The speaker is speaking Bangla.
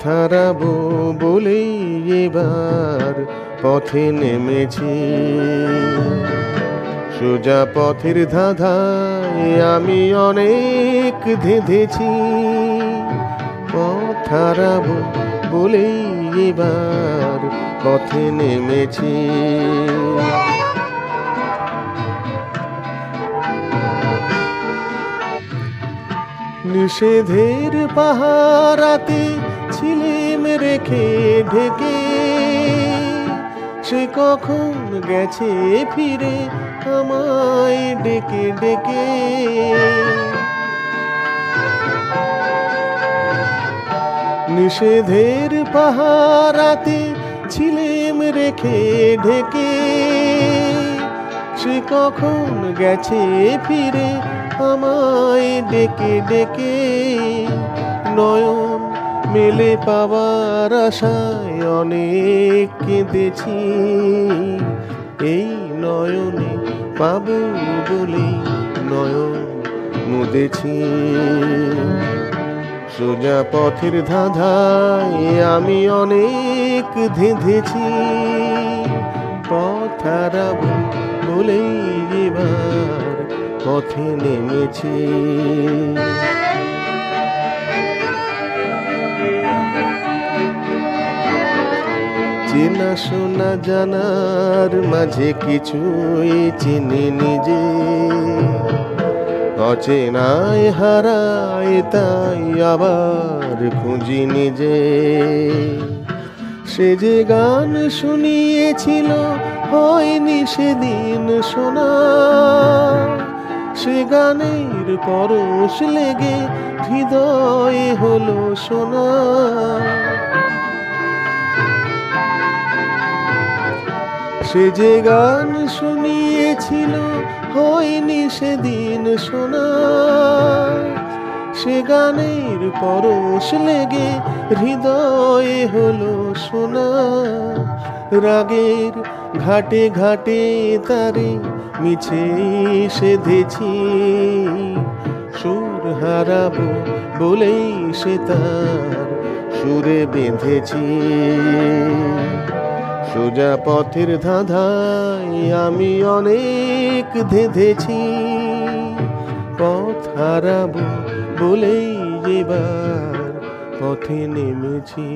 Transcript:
হারাবো বলেই এবার পথে নেমেছি। সোজা পথের ধাঁধায় আমি অনেক ধেঁধেছি। পথ হারাবো বলেই এবার পথে নেমেছি। নিষেধের পাহারাতে ছিলিম রেখে ঢেকে, সে কখন গেছে ফিরে আমায় ডেকে ডেকে। নিষেধের পাহারাতে ছিলিম রেখে ঢেকে, সে কখন গেছে ফিরে আমায় ডেকে ডেকে। নয়ন মেলে পাওয়ার আশায় অনেক কেঁদেছি। এই নয়নে পাবো বলে নয়ন মুদেছি। সোজা পথের ধাঁধায় আমি অনেক ধেঁধেছি। পথ হারাবো বলেই এবার পথে নেমেছি। চেনা শোনা জানার মাঝে কিছুই চিনি নিজে, অচেনায় হারায় তাই আবার খুঁজি নিজে। সে যে গান শুনিয়েছিল হয়নি সেদিন শোনা, সে গানের পরশ লেগে হৃদয়ে হলো শোনা। সে যে গান শুনিয়েছিল হয়নি সেদিন শোনা, সে গানের পরশ লেগে হৃদয়ে হলো শোনা। রাগের ঘাটে ঘাটে তারে মিছে সেধেছি। সুর হারাবো বলেই সে তার সুরে বেঁধেছি। সোজা পথের ধাঁধায় আমি অনেক ধেঁধেছি। পথ হারাবো বলেই এবার পথে নেমেছি।